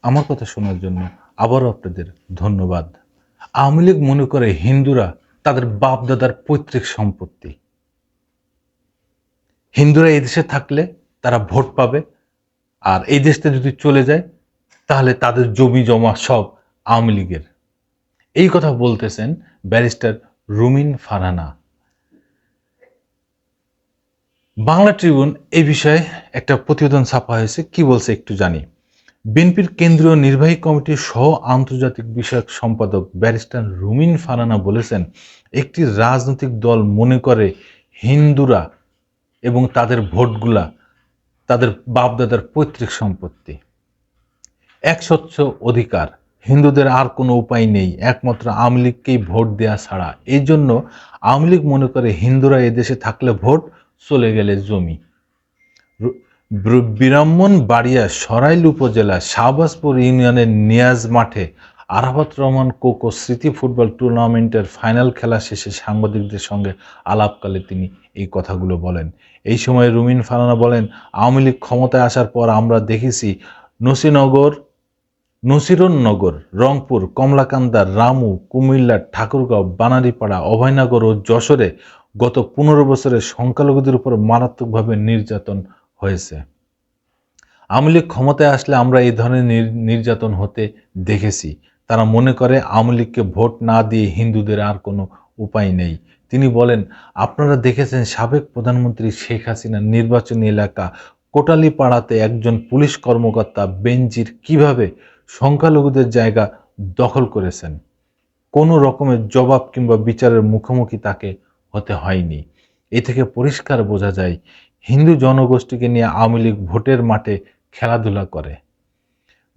আমার কথা শোনার জন্য আবারও আপনাদের ধন্যবাদ। আওয়ামী লীগ মনে করে হিন্দুরা তাদের বাপ দাদার পৈতৃক সম্পত্তি। হিন্দুরা এই দেশে থাকলে তারা ভোট পাবে, আর এই দেশটা যদি চলে যায় তাহলে তাদের জমি জমা সব আওয়ামী লীগের। এই কথা বলতেছেন ব্যারিস্টার রুমিন ফারহানা। বাংলা ট্রিবিউন এই বিষয়ে একটা প্রতিবেদন ছাপা হয়েছে, কি বলছে একটু জানি। বিএনপির কেন্দ্রীয় নির্বাহী কমিটির সহ আন্তর্জাতিক বিষয়ক সম্পাদক ব্যারিস্টার রুমিন ফারহানা বলেছেন, একটি রাজনৈতিক দল মনে করে হিন্দুরা এবং তাদের ভোটগুলা তাদের বাপদাদার পৈতৃক সম্পত্তি, এক স্বচ্ছ অধিকার, হিন্দুদের আর কোনো উপায় নেই, একমাত্র আওয়ামী লীগকেই ভোট দেয়া ছাড়া। এই জন্য আওয়ামী লীগ মনে করে হিন্দুরা এদেশে থাকলে ভোট, চলে গেলে জমি। ব্রাহ্মণবাড়িয়া সরাইল উপজেলা শাহবাজপুর ইউনিয়নের নিয়াজ মাঠে আরাফাত রহমান কোকো স্মৃতি ফুটবল টুর্নামেন্টের ফাইনাল খেলা শেষে সাংবাদিকদের সঙ্গে আলাপকালে তিনি এই কথাগুলো বলেন। এই সময় রুমিন ফারহানা বলেন, আওয়ামী লীগ ক্ষমতায় আসার পর আমরা দেখেছি নছিরনগর, রংপুর, কমলাকান্দা, রামু, কুমিল্লা, ঠাকুরগাঁও, বানারীপাড়া, অভয়নগর ও যশোরে গত 15 বছরে সংখ্যালঘুদের উপর মারাত্মকভাবে নির্যাতন হয়েছে। আওয়ামী লীগ ক্ষমতায় আসলে আমরা এই ধরনের নির্যাতন হতে দেখেছি। তারা মনে করে আওয়ামী লীগকে ভোট না দিয়ে হিন্দুদের আর কোনো উপায় নেই। তিনি বলেন, আপনারা দেখেছেন সাবেক প্রধানমন্ত্রী শেখ হাসিনার নির্বাচনী এলাকা কোটালীপাড়াতে একজন পুলিশ কর্মকর্তা বেনজির কিভাবে সংখ্যালঘুদের জায়গা দখল করেছেন। কোনো রকমের জবাব কিংবা বিচারের মুখোমুখি তাকে হতে হয়নি। এ থেকে পরিষ্কার বোঝা যায় হিন্দু জনগোষ্ঠীকে নিয়ে আওয়ামী লীগ ভোটের মাঠে খেলাধুলা করে।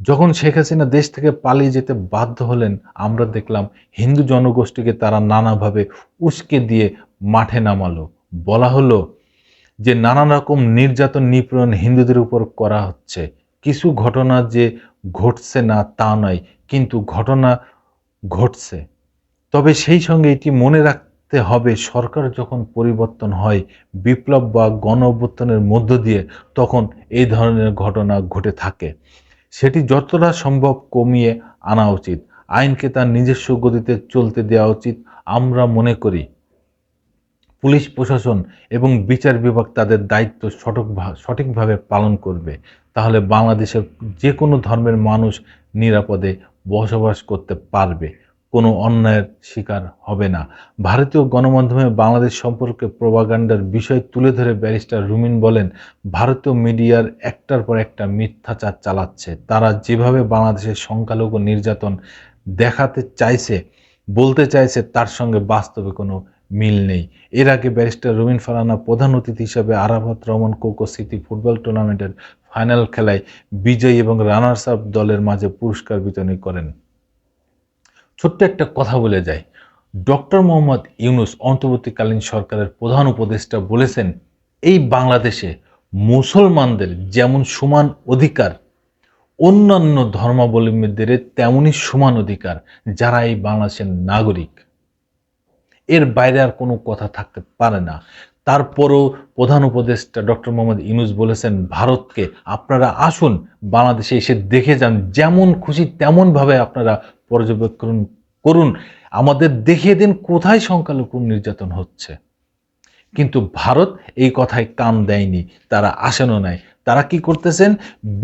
যখন শেখ হাসিনা দেশ থেকে পালিয়ে যেতে বাধ্য হলেন, আমরা দেখলাম হিন্দু জনগোষ্ঠীকে তারা নানাভাবে উস্কে দিয়ে মাঠে নামালো। বলা হলো যে নানান রকম নির্যাতন নিপীড়ন হিন্দুদের উপর করা হচ্ছে। কিছু ঘটনা যে ঘটছে না তা নয়, কিন্তু ঘটনা ঘটছে। তবে সেই সঙ্গে এটি মনে রাখতে হবে, সরকার যখন পরিবর্তন হয় বিপ্লব বা গণ অভ্যুত্থানের মধ্য দিয়ে, তখন এই ধরনের ঘটনা ঘটে থাকে। সেটি যতটা সম্ভব কমিয়ে আনা উচিত, আইনকে তার নিজস্ব গতিতে চলতে দেওয়া উচিত। আমরা মনে করি পুলিশ প্রশাসন এবং বিচার বিভাগ তাদের দায়িত্ব সঠিকভাবে পালন করবে, তাহলে বাংলাদেশের যে কোনো ধর্মের মানুষ নিরাপদে বসবাস করতে পারবে, কোনো অন্যায়ের শিকার হবে না। ভারতীয় গণমাধ্যমে বাংলাদেশ সম্পর্কে প্রোপাগান্ডার বিষয় তুলে ধরে ব্যারিস্টার রুমিন বলেন, ভারতীয় মিডিয়ার একটার পর একটা মিথ্যাচার চালাচ্ছে। তারা যেভাবে বাংলাদেশের সংখ্যালঘু নির্যাতন দেখাতে চাইছে, বলতে চাইছে, তার সঙ্গে বাস্তবে কোনো মিল নেই। এর আগে ব্যারিস্টার রুমিন ফারহানা প্রধান অতিথি হিসাবে আরাফাত রহমান কোকো স্মৃতি ফুটবল টুর্নামেন্টের ফাইনাল খেলায় বিজয়ী এবং রানার্স আপ দলের মাঝে পুরস্কার বিতরণ করেন। ছোট্ট একটা কথা বলে যায়, ডক্টর মোহাম্মদ ইউনূস অন্তর্বর্তীকালীন সরকারের প্রধান উপদেষ্টা বলেছেন, এই বাংলাদেশে মুসলমানদের যেমন সমান অধিকার, অন্যান্য ধর্মাবলম্বীদের তেমনই সমান অধিকার যারা এই বাংলাদেশের নাগরিক। এর বাইরে আর কোনো কথা থাকতে পারে না। তারপরও প্রধান উপদেষ্টা ডক্টর মোহাম্মদ ইউনূস বলেছেন, ভারতকে আপনারা আসুন, বাংলাদেশে এসে দেখে যান, যেমন খুশি তেমনভাবে আপনারা পর্যবেক্ষণ করুন, আমাদের দেখিয়ে দিন কোথায় সংখ্যালঘু নির্যাতন হচ্ছে। কিন্তু ভারত এই কথায় কান দেয়নি, তারা আসেনও নাই। তারা কি করতেছেন,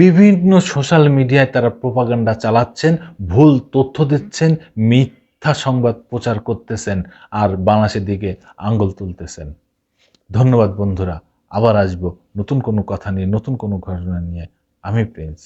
বিভিন্ন সোশ্যাল মিডিয়ায় তারা প্রোপাগান্ডা চালাচ্ছেন, ভুল তথ্য দিচ্ছেন, মিথ্যা সংবাদ প্রচার করতেছেন, আর বাংলাদেশের দিকে আঙ্গুল তুলতেছেন। ধন্যবাদ বন্ধুরা, আবার আসবো নতুন কোনো কথা নিয়ে, নতুন কোনো ঘটনা নিয়ে। আমি প্রিন্স।